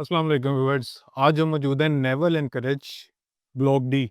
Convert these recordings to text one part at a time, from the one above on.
अस्सलाम वालेकुम व्यूअर्स। आज हम मौजूद हैं naval encourage block D.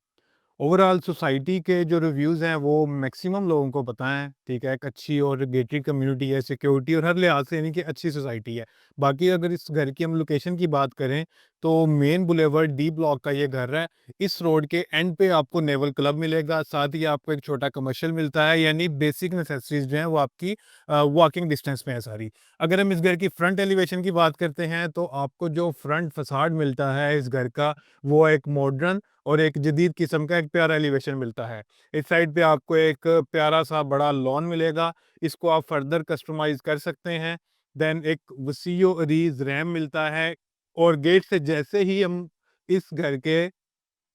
Overall society के जो रिव्यूज़ हैं वो मैक्सिमम लोगों को पता है, ठीक है। एक अच्छी और गेटेड कम्युनिटी है, सिक्योरिटी और हर लिहाज से यानी कि अच्छी सोसाइटी है। बाकी अगर इस घर की हम लोकेशन की बात करें तो मेन बुलेवर्ड डी ब्लॉक का ये घर है। इस रोड के एंड पे आपको नेवल क्लब मिलेगा, साथ ही आपको एक छोटा कमर्शियल मिलता है, यानी बेसिक नेसेसिटीज जो हैं वो आपकी वॉकिंग डिस्टेंस में है सारी। अगर हम इस घर की फ्रंट एलिवेशन की बात करते हैं तो आपको जो फ्रंट फसाड मिलता है इस घर का, वो एक मॉडर्न और एक जदीद किस्म का एक प्यारा एलिवेशन मिलता है। इस साइड पे आपको एक प्यारा सा बड़ा लॉन मिलेगा, इसको आप फर्दर कस्टमाइज कर सकते हैं। देन एक वसीओ अरीज रैम मिलता है। और गेट से जैसे ही हम इस घर के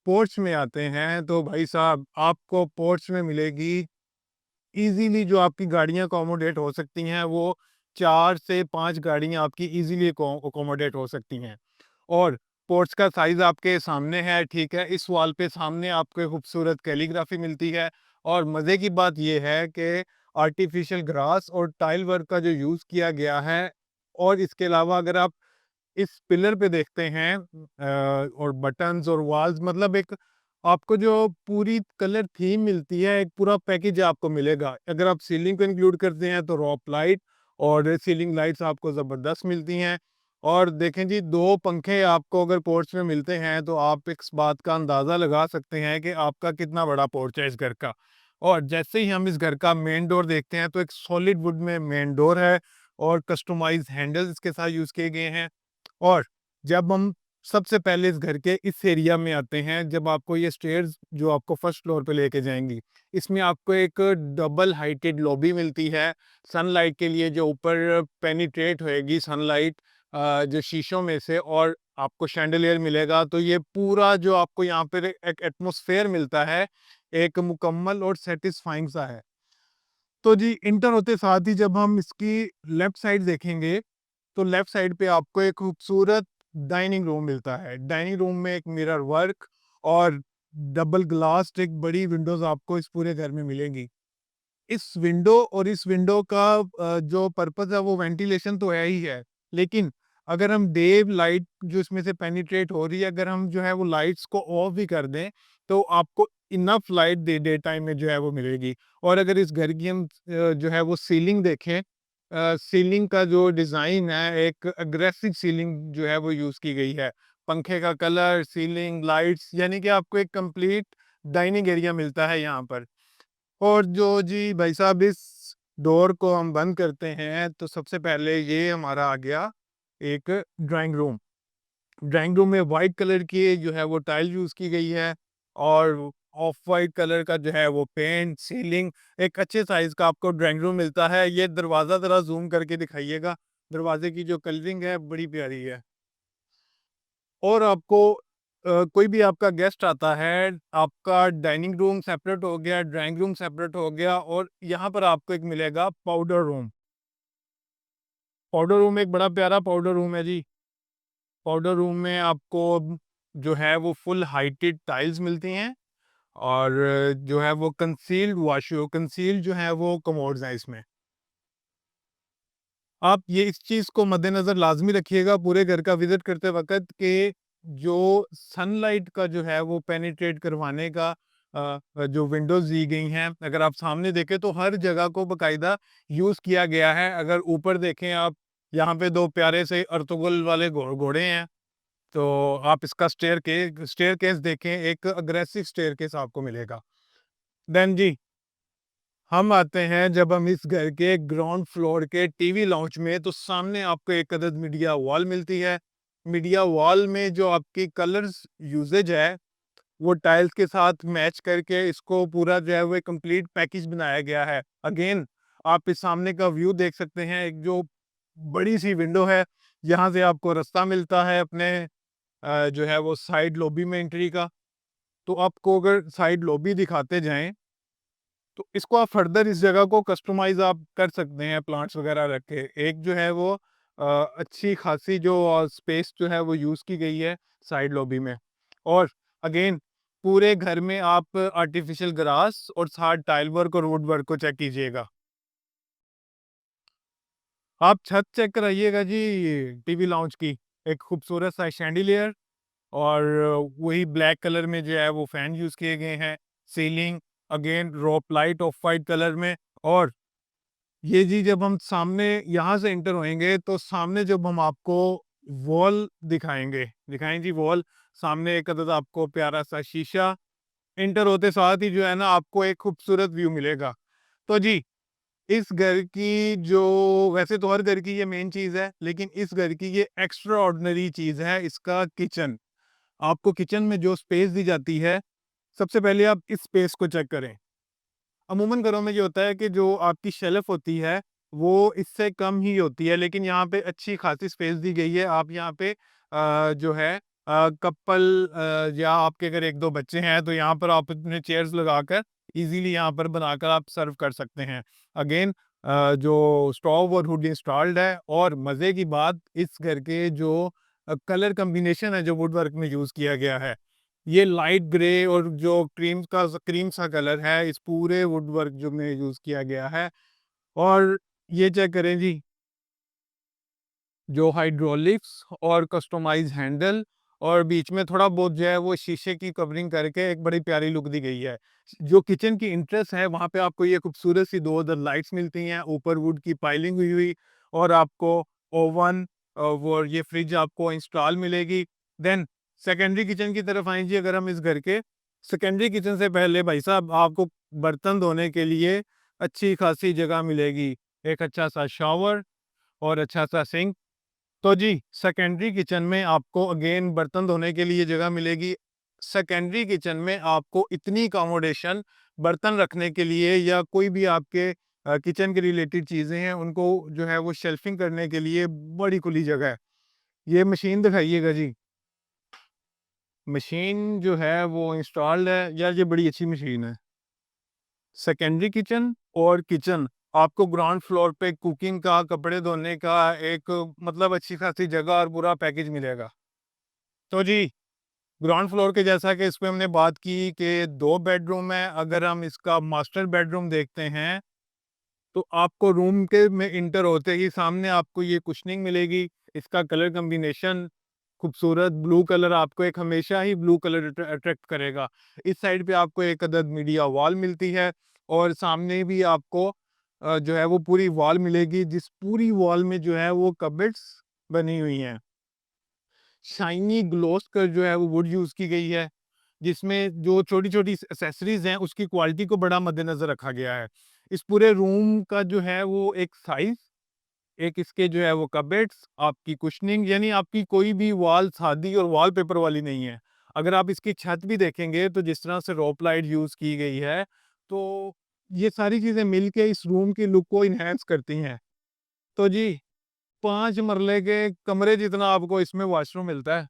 पोर्च में आते हैं तो भाई साहब आपको पोर्च में मिलेगी इजीली जो आपकी गाड़ियां अकोमोडेट हो सकती हैं, वो 4 से 5 गाड़ियां आपकी इजीली अकोमोडेट हो सकती हैं। और पोर्च का साइज आपके सामने है, ठीक है। इस वॉल पे सामने आपको एक खूबसूरत कैलीग्राफी मिलती है। और मज़े की बात यह है कि आर्टिफिशियल ग्रास और टाइल वर्क का जो यूज़ किया गया है, और इसके अलावा अगर आप इस पिलर पे देखते हैं और बटन्स और वॉल्स, मतलब एक आपको जो पूरी कलर थीम मिलती है, एक पूरा पैकेज आपको मिलेगा। अगर आप सीलिंग को इंक्लूड करते हैं तो रॉप लाइट और सीलिंग लाइट्स आपको ज़बरदस्त मिलती हैं। और देखें जी, 2 पंखे आपको अगर पोर्च में मिलते हैं तो आप इस बात का अंदाज़ा लगा सकते हैं कि आपका कितना बड़ा पोर्च है इस घर का। और जैसे ही हम इस घर का मेन डोर देखते हैं तो एक सॉलिड वुड में मेन डोर है और कस्टमाइज हैंडल्स इसके साथ यूज़ किए गए हैं। और जब हम सबसे पहले इस घर के इस एरिया में आते हैं, जब आपको ये स्टेयर्स जो आपको फर्स्ट फ्लोर पे लेके जाएंगी, इसमें आपको एक डबल हाइटेड लॉबी मिलती है सनलाइट के लिए, जो ऊपर पेनिट्रेट होएगी सनलाइट जो शीशों में से, और आपको शैंडलियर मिलेगा। तो ये पूरा जो आपको यहाँ पर एक एटमॉस्फेयर मिलता है, एक मुकम्मल और सेटिस्फाइंग सा है। तो जी, इंटर होते साथ ही जब हम इसकी लेफ्ट साइड देखेंगे तो लेफ्ट साइड पे आपको एक खूबसूरत डाइनिंग रूम मिलता है। डाइनिंग रूम में एक मिरर वर्क और डबल ग्लास एक बड़ी विंडोज आपको इस पूरे घर में मिलेंगी। इस विंडो और इस विंडो का जो पर्पस है वो वेंटिलेशन तो है ही है, लेकिन अगर हम डे लाइट जो इसमें से पेनिट्रेट हो रही है, अगर हम जो है वो लाइट्स को ऑफ भी कर दें तो आपको इनफ लाइट डे टाइम में जो है वो मिलेगी। और अगर इस घर की हम जो है वो सीलिंग देखें, सीलिंग का जो डिज़ाइन है, एक अग्रेसिव सीलिंग जो है वो यूज़ की गई है। पंखे का कलर, सीलिंग, लाइट्स, यानी कि आपको एक कंप्लीट डाइनिंग एरिया मिलता है यहाँ पर। और जो जी भाई साहब, इस डोर को हम बंद करते हैं तो सबसे पहले ये हमारा आ गया एक ड्राइंग रूम। ड्राइंग रूम में वाइट कलर की जो है वो टाइल यूज़ की गई है, और ऑफ वाइट कलर का जो है वो पेंट, सीलिंग, एक अच्छे साइज़ का आपको ड्राइंग रूम मिलता है। ये दरवाज़ा ज़रा ज़ूम करके दिखाइएगा। दरवाजे की जो कलरिंग है बड़ी प्यारी है। और आपको कोई भी आपका गेस्ट आता है, आपका डाइनिंग रूम सेपरेट हो गया, ड्राइंग रूम सेपरेट हो गया, और यहाँ पर आपको एक मिलेगा पाउडर रूम। पाउडर रूम एक बड़ा प्यारा पाउडर रूम है जी। पाउडर रूम में आपको जो है वो फुल हाइटेड टाइल्स मिलती हैं, और जो है वो कंसील्ड जो है वो कमोड्स हैं इसमें। आप ये इस चीज़ को मद्देनज़र लाज़मी रखिएगा पूरे घर का विज़िट करते वक़्त कि जो सनलाइट का जो है वो पेनिट्रेट करवाने का जो विंडोज़ दी गई हैं, अगर आप सामने देखें तो हर जगह को बाकायदा यूज़ किया गया है। अगर ऊपर देखें आप, यहाँ पे 2 प्यारे से अर्तुगरुल वाले घोड़े हैं। तो आप इसका स्टेयरकेस देखें, एक अग्रेसिव स्टेयरकेस आपको मिलेगा। देन जी, हम आते हैं जब हम इस घर के ग्राउंड फ्लोर के टीवी लाउंज में, तो सामने आपको एक अदद मीडिया वॉल मिलती है। मीडिया वॉल में जो आपकी कलर्स यूजेज है, वो टाइल्स के साथ मैच करके इसको पूरा जो है वो एक कंप्लीट पैकेज बनाया गया है। अगेन, आप इस सामने का व्यू देख सकते हैं, एक जो बड़ी सी विंडो है, यहाँ से आपको रास्ता मिलता है अपने जो है वो साइड लॉबी में एंट्री का। तो आपको अगर साइड लॉबी दिखाते जाएं तो इसको आप फर्दर इस जगह को कस्टमाइज आप कर सकते हैं प्लांट्स वगैरह रख के। एक जो है वो अच्छी खासी जो स्पेस जो है वो यूज़ की गई है साइड लॉबी में। और अगेन, पूरे घर में आप आर्टिफिशियल ग्रास और साथ टाइल वर्क और वुड वर्क को चेक कीजिएगा। आप छत चेक कराइएगा जी टीवी लाउंज की। एक खूबसूरत सा शैंडिलियर और वही ब्लैक कलर में जो है वो फैन यूज़ किए गए हैं। Ceiling again rope light of white colour में। और ये जी जब हम सामने यहाँ से एंटर होएँगे तो सामने जब हम आपको वॉल दिखाएँगे, दिखाएँ जी वॉल, सामने एक अदद आपको प्यारा-सा शीशा, एंटर होते साथ ही जो है ना आपको एक खूबसूरत व्यू मिलेगा। तो जी, इस घर की जो वैसे तो हर घर की ये मेन चीज़ है, लेकिन इस घर की ये एक्स्ट्रा ऑर्डिनरी चीज़ है इसका किचन। आपको किचन में जो स्पेस दी जाती है, सबसे पहले आप इस स्पेस को चेक करें। अमूमन घरों में ये होता है कि जो आपकी शेल्फ होती है, वो इससे कम ही होती है, लेकिन यहाँ पे अच्छी खासी स्पेस दी गई है। आप यहाँ पे जो है कपल या आपके अगर 1-2 बच्चे हैं, तो यहाँ पर आप अपने चेयर्स लगाकर इज़िली यहाँ पर बनाकर आप सर्व कर सकते हैं। अगेन जो स्टोव और हुड इंस्टॉल्ड है और मज़े की बात इस घर के जो कलर कॉम्बिनेशन है जो वुड वर्क में यूज़ किया गया है, ये लाइट ग्रे और जो क्रीम सा कलर है इस पूरे वुड वर्क जो में यूज़ किया गया है। और ये चेक करें जी, जो हाइड्रोलिक्स और कस्टमाइज़ हैंडल और बीच में थोड़ा बहुत जो है वो शीशे की कवरिंग करके एक बड़ी प्यारी लुक दी गई है। जो किचन की इंटरेस्ट है वहाँ पे आपको ये खूबसूरत सी 2 उधर लाइट्स मिलती हैं, ऊपर वुड की पाइलिंग हुई हुई और आपको ओवन वो ये फ्रिज आपको इंस्टॉल मिलेगी। देन सेकेंडरी किचन की तरफ आएँ जी अगर हम इस घर के, सेकेंडरी किचन से पहले भाई साहब आपको बर्तन धोने के लिए अच्छी खासी जगह मिलेगी। एक अच्छा सा शॉवर और अच्छा सा सिंक। तो जी, सेकेंडरी किचन में आपको अगेन बर्तन धोने के लिए जगह मिलेगी। सेकेंडरी किचन में आपको इतनी अकोमोडेशन बर्तन रखने के लिए या कोई भी आपके किचन के रिलेटेड चीज़ें हैं, उनको जो है वो शेल्फिंग करने के लिए बड़ी खुली जगह है। ये मशीन दिखाइएगा जी। मशीन जो है वो इंस्टॉल्ड है। यार ये बड़ी अच्छी मशीन है। सेकेंडरी किचन और किचन आपको ग्राउंड फ्लोर पे कुकिंग का, कपड़े धोने का एक मतलब अच्छी खासी जगह और पूरा पैकेज मिलेगा। तो जी, ग्राउंड फ्लोर के जैसा कि इसमें हमने बात की कि 2 बेडरूम है, अगर हम इसका मास्टर बेडरूम देखते हैं, तो आपको रूम के में इंटर होते ही सामने आपको ये कुशनिंग मिलेगी। इसका कलर कॉम्बिनेशन खूबसूरत ब्लू कलर आपको एक हमेशा ही ब्लू कलर अट्रैक्ट करेगा। इस साइड पे आपको एक अदद मीडिया वॉल मिलती है और सामने भी आपको जो है वो पूरी वॉल मिलेगी, जिस पूरी वॉल में जो है वो कबर्ड्स बनी हुई हैं। शाइनी ग्लॉस का जो है वो वुड यूज़ की गई है, जिसमें जो छोटी-छोटी एक्सेसरीज़ हैं उसकी क्वालिटी को बड़ा मद्देनज़र रखा गया है। इस पूरे रूम का जो है वो एक साइज़, एक इसके जो है वो कबर्ड्स, आपकी कुशनिंग यानी आपकी कोई भी वॉल सादी और वॉलपेपर वाली नहीं है। अगर आप इसकी छत भी देखेंगे तो जिस तरह से रॉप लाइट यूज़ की गई है, तो ये सारी चीज़ें मिलके इस रूम की लुक को एनहांस करती हैं। तो जी, 5 मरले के कमरे जितना आपको इसमें वॉशरूम मिलता है।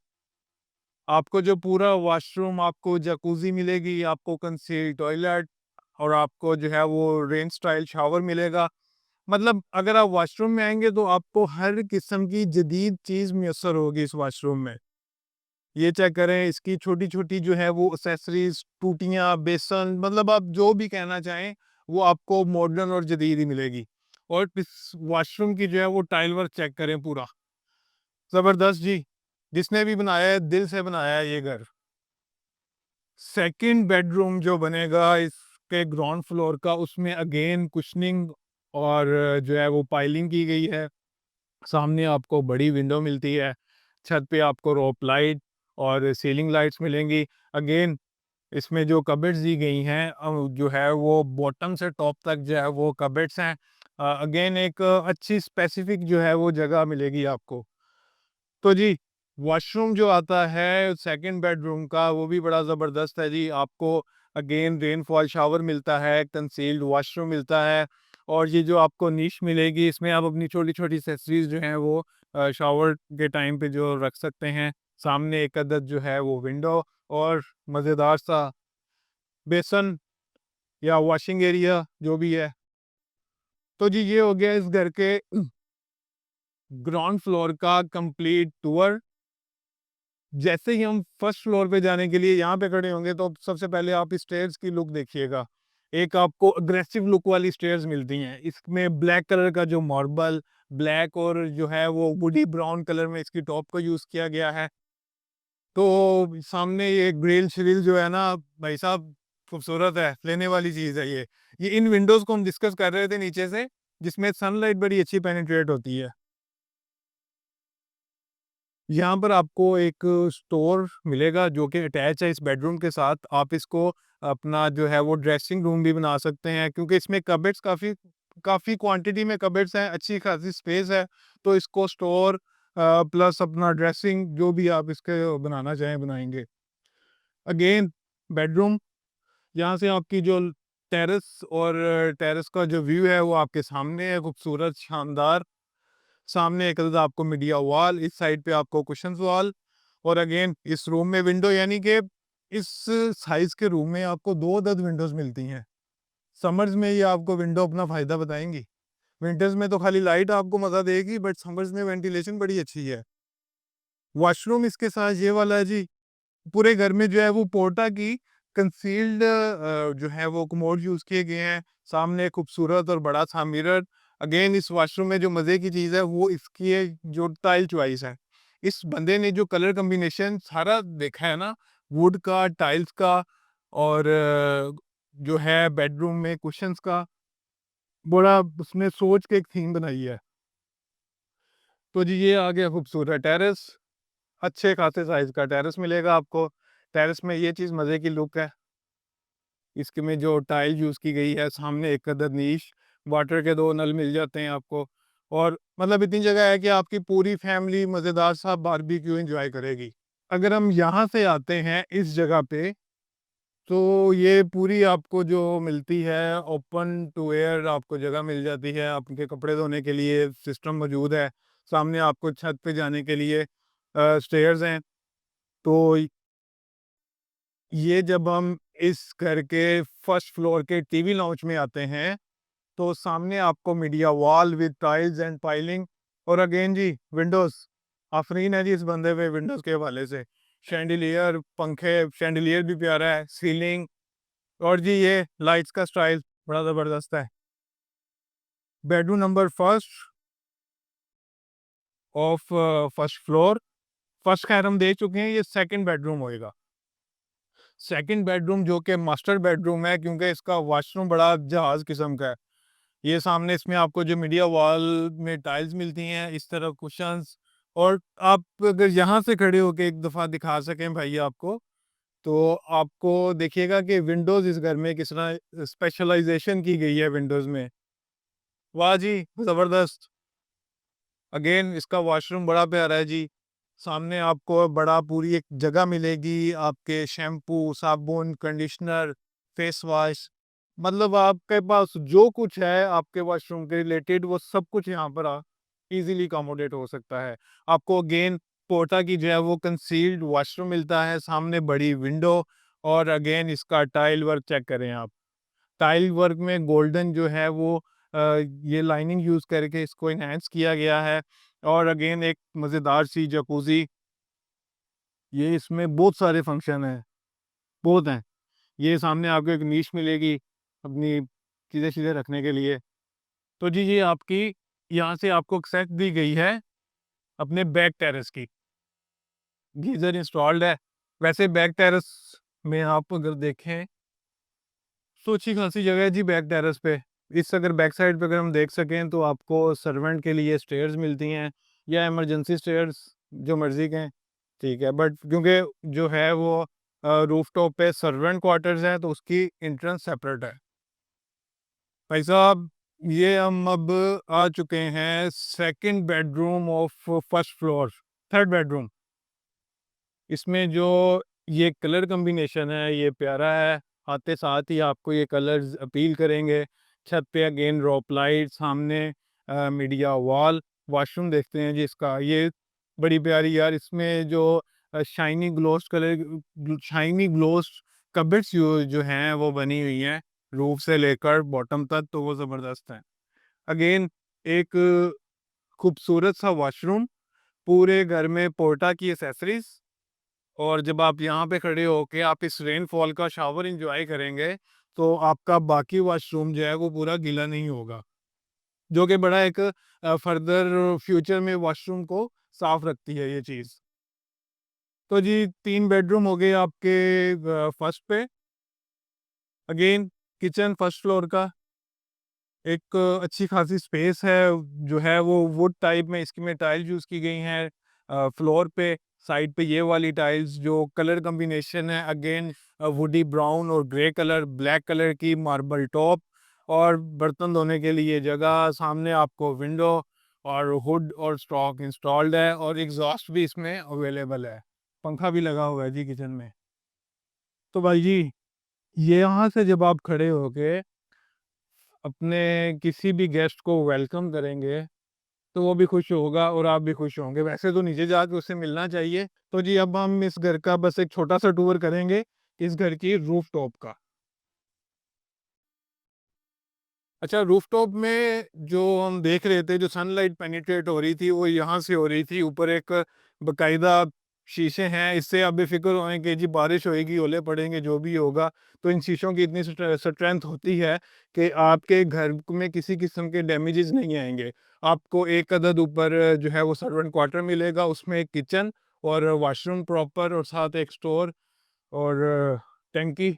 आपको जो पूरा वॉशरूम आपको जकूज़ी मिलेगी, आपको कंसील्ड टॉयलेट और आपको जो है वो रेन स्टाइल शावर मिलेगा। मतलब अगर आप वॉशरूम में आएँगे तो आपको हर किस्म की जदीद चीज़ मुयस्सर होगी इस वॉशरूम में। ये चेक करें इसकी छोटी-छोटी जो है वो एक्सेसरीज़, टूटियाँ, बेसन मतलब आप जो भी कहना चाहें, वो आपको मॉडर्न और जदीद ही मिलेगी। और इस वॉशरूम की जो है वो टाइल वर्क चेक करें पूरा, ज़बरदस्त जी। जिसने भी बनाया है, दिल से बनाया है ये घर। सेकंड बेडरूम जो बनेगा इसके ग्राउंड फ्लोर का, उसमें अगेन कुशनिंग और जो है वो पाइलिंग की गई है। सामने आपको बड़ी विंडो मिलती है। छत पे आपको रोप लाइट और सीलिंग लाइट्स मिलेंगी। अगेन इसमें जो कबर्ड्स दी गई हैं जो है वो बॉटम से टॉप तक जो है वो कबर्ड्स हैं। अगेन एक अच्छी स्पेसिफिक जो है वो जगह मिलेगी आपको। तो जी, वॉशरूम जो आता है सेकंड बेडरूम का वो भी बड़ा ज़बरदस्त है जी। आपको अगेन रेनफॉल शावर मिलता है, कंसील्ड वॉशरूम मिलता है और ये जो आपको निश मिलेगी इसमें आप अपनी छोटी-छोटी एक्सेसरीज़ जो हैं वो शावर के टाइम पे जो रख सकते हैं। सामने एक अदद जो है वो विंडो और मज़ेदार सा बेसन या वॉशिंग एरिया जो भी है। तो जी ये हो गया इस घर के ग्राउंड फ्लोर का कंप्लीट टूर। जैसे ही हम फर्स्ट फ्लोर पे जाने के लिए यहाँ पे खड़े होंगे तो सबसे पहले आप स्टेयर्स की लुक देखिएगा। एक आपको अग्रेसिव लुक वाली स्टेयर्स मिलती हैं। इसमें ब्लैक कलर का जो मार्बल, ब्लैक और जो है वो वुडी ब्राउन कलर में इसकी टॉप को यूज़ किया गया है। तो सामने ये ग्रिल श्रिल जो है ना भाई साहब, खूबसूरत है, लेने वाली चीज़ है ये। ये इन विंडोज़ को हम डिस्कस कर रहे थे नीचे से, जिसमें सनलाइट बड़ी अच्छी पेनिट्रेट होती है। यहाँ पर आपको एक स्टोर मिलेगा जो कि अटैच है इस बेडरूम के साथ। आप इसको अपना जो है वो ड्रेसिंग रूम भी बना सकते हैं, क्योंकि इसमें कबर्ड्स काफ़ी काफ़ी क्वांटिटी में कबर्ड्स हैं, अच्छी खासी स्पेस है। तो इसको स्टोर प्लस अपना ड्रेसिंग जो भी आप इसके बनाना चाहें बनाएँगे। अगेन बेडरूम, यहाँ से आपकी जो टेरेस और टेरेस का जो व्यू है वो आपके सामने है, खूबसूरत, शानदार। सामने एक तरफ आपको मीडिया वॉल, इस साइड पे आपको कुशन्स वॉल, और अगेन इस रूम में विंडो, यानी कि इस साइज के रूम में आपको 2 अदद विंडोज़ मिलती हैं। समर्स में ये आपको विंडो अपना फ़ायदा बताएँगी। विंटर्स में तो खाली लाइट आपको मज़ा देगी, बट समर्स में वेंटिलेशन बड़ी अच्छी है। वॉशरूम इसके साथ ये वाला है जी। पूरे घर में जो है वो पोर्टा की कंसील्ड जो है वो कमोड यूज़ किए गए हैं। सामने खूबसूरत और बड़ा सा मिरर। अगेन इस वॉशरूम में जो मज़े की चीज़ है वो इसकी है जो टाइल चॉइस है। इस बंदे ने जो कलर कॉम्बिनेशन सारा देखा है ना, वुड का, टाइल्स का और जो है बेडरूम में कुशन्स का, बड़ा उसने सोच के एक थीम बनाई है। तो जी ये आ गया खूबसूरत टेरेस। अच्छे खासे साइज़ का टेरेस मिलेगा आपको। टेरेस में ये चीज़ मज़े की लुक है। इसके में जो टाइल यूज़ की गई है, सामने एक अदद नीश, वाटर के 2 नल मिल जाते हैं आपको, और मतलब इतनी जगह है कि आपकी पूरी फैमिली मज़ेदार सा बारबेक्यू एन्जॉय करेगी। अगर हम यहाँ से आते हैं इस जगह पे, तो ये पूरी आपको जो मिलती है ओपन टू एयर आपको जगह मिल जाती है, आपके कपड़े धोने के लिए सिस्टम मौजूद है। सामने आपको छत पे जाने के लिए स्टेयर्स हैं। तो ये जब हम इस घर के फर्स्ट फ्लोर के टीवी लाउंज में आते हैं, तो सामने आपको media wall with tiles and piling, और अगेन जी विंडोज़। आफरीन है जी इस बंदे पे विंडोज़ के हवाले से। शैंडिलियर, पंखे, शैंडिलियर भी प्यारा है, सीलिंग, और जी ये लाइट्स का स्टाइल बड़ा ज़बरदस्त है। Bedroom number first of first floor. First खैर हम देख चुके हैं, ये सेकंड बेडरूम होएगा। सेकंड बेडरूम जो कि मास्टर बेडरूम है, क्योंकि इसका वॉशरूम बड़ा जहाज़ किस्म का है। ये सामने इसमें आपको जो मीडिया वॉल में टाइल्स मिलती हैं, इस तरफ कुशन्स, और आप अगर यहाँ से खड़े होके एक दफ़ा दिखा सकें भाई आपको, तो आपको देखिएगा कि विंडोज़ इस घर में किस तरह स्पेशलाइज़ेशन की गई है विंडोज़ में। वाह जी! ज़बरदस्त। अगेन इसका वॉशरूम बड़ा प्यारा है जी। सामने आपको बड़ा पूरी एक जगह मिलेगी, आपके शैम्पू, साबुन, कंडीशनर, फेस वॉश, मतलब आपके पास जो कुछ है आपके वॉशरूम के रिलेटेड वो सब कुछ यहाँ पर ईज़िली अकोमोडेट हो सकता है। आपको अगेन पोर्टा की जो है वो कंसील्ड वॉशरूम मिलता है, सामने बड़ी विंडो, और अगेन इसका टाइल वर्क चेक करें आप। टाइल वर्क में गोल्डन जो है वो ये लाइनिंग यूज़ करके इसको एनहांस किया गया है, और अगेन एक मज़ेदार सी जकूज़ी। ये इसमें बहुत सारे फंक्शन हैं, बहुत हैं। ये सामने आपको एक नीश मिलेगी अपनी चीज़ें-शीज़ें रखने के लिए। तो जी ये आपकी यहाँ से आपको एक्सेस दी गई है अपने बैक टेरेस की। गीज़र इंस्टॉल्ड है। वैसे बैक टेरेस में आप अगर देखें तो अच्छी खासी जगह है जी बैक टेरेस पे। इस अगर बैक साइड पे अगर हम देख सकें तो आपको सर्वेंट के लिए स्टेयर्स मिलती हैं, या इमरजेंसी स्टेयर्स, जो मर्ज़ी के, ठीक है। बट क्योंकि जो है वो रूफ़टॉप पे सर्वेंट क्वार्टर्स हैं तो उसकी एंट्रेंस सेपरेट है। भाई साहब ये हम अब आ चुके हैं second bedroom of first floor, third bedroom. इसमें जो ये कलर कॉम्बिनेशन है ये प्यारा है, आते साथ ही आपको ये कलर्स अपील करेंगे। छत पे अगेन रॉप लाइट, सामने मीडिया वॉल। वॉशरूम देखते हैं जी इसका, ये बड़ी प्यारी यार, इसमें जो shiny gloss colour, shiny gloss cupboards जो हैं वो बनी हुई हैं, रूफ से लेकर बॉटम तक, तो वो ज़बरदस्त हैं। अगेन एक खूबसूरत सा वॉशरूम, पूरे घर में पोर्टा की एसेसरीज, और जब आप यहाँ पे खड़े होके आप इस रेनफॉल का शावर एंजॉय करेंगे, तो आपका बाकी वॉशरूम जो है वो पूरा गीला नहीं होगा, जो कि बड़ा एक फर्दर फ्यूचर में वॉशरूम को साफ रखती है ये चीज़। तो जी 3 बेडरूम हो गए आपके फर्स्ट पे। अगेन किचन फर्स्ट फ्लोर का, एक अच्छी खासी स्पेस है, जो है वो वुड टाइप में इसमें टाइल्स यूज़ की गई हैं। फ्लोर पे साइड पे ये वाली टाइल्स जो कलर कॉम्बिनेशन है अगेन वुडी ब्राउन और ग्रे कलर, ब्लैक कलर की मार्बल टॉप, और बर्तन धोने के लिए जगह, सामने आपको विंडो और हुड और स्टॉक इंस्टॉल्ड है, और एग्जॉस्ट भी इसमें अवेलेबल है। पंखा भी लगा हुआ है जी किचन में। तो भाई जी, ये यहाँ से जब आप खड़े होके अपने किसी भी गेस्ट को वेलकम करेंगे, तो वो भी खुश होगा और आप भी खुश होंगे। वैसे तो नीचे जाके उससे मिलना चाहिए। तो जी अब हम इस घर का बस एक छोटा-सा टूर करेंगे, इस घर की रूफटॉप का। अच्छा, रूफटॉप में जो हम देख रहे थे, जो सनलाइट पेनिट्रेट हो रही थी, वो यहाँ से हो रही थी। ऊपर एक बाकायदा शीशे हैं, इससे आप बेफ़िक्र होएँ कि जी बारिश होएगी, ओले पड़ेंगे, जो भी होगा, तो इन शीशों की इतनी स्ट्रेंथ होती है कि आपके घर में किसी किस्म के डैमेजेस नहीं आएँगे। आपको एक अदद ऊपर जो है वो सर्वेंट क्वार्टर मिलेगा, उसमें एक किचन और वॉशरूम प्रॉपर, और साथ एक स्टोर और टंकी।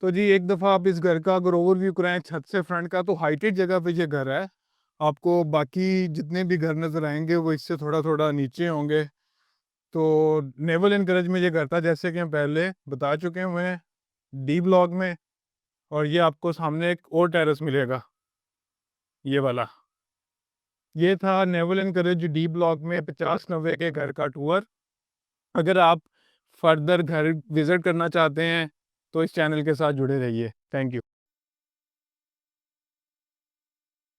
तो जी एक दफ़ा आप इस घर का अगर ओवरव्यू कराएँ छत से फ्रंट का, तो हाइटेड जगह पे ये घर है। आपको बाकी जितने भी घर नज़र आएँगे वो इससे थोड़ा-थोड़ा नीचे होंगे। तो नेवल एनकरेज में ये घर था, जैसे कि हम पहले बता चुके हुए हैं, डी ब्लॉक में, और ये आपको सामने एक और टेरेस मिलेगा, ये वाला। ये था नेवल एनकरेज डी ब्लॉक में 50-90 के घर का टूर। अगर आप फर्दर घर विज़िट करना चाहते हैं, तो इस चैनल के साथ जुड़े रहिए। Thank you.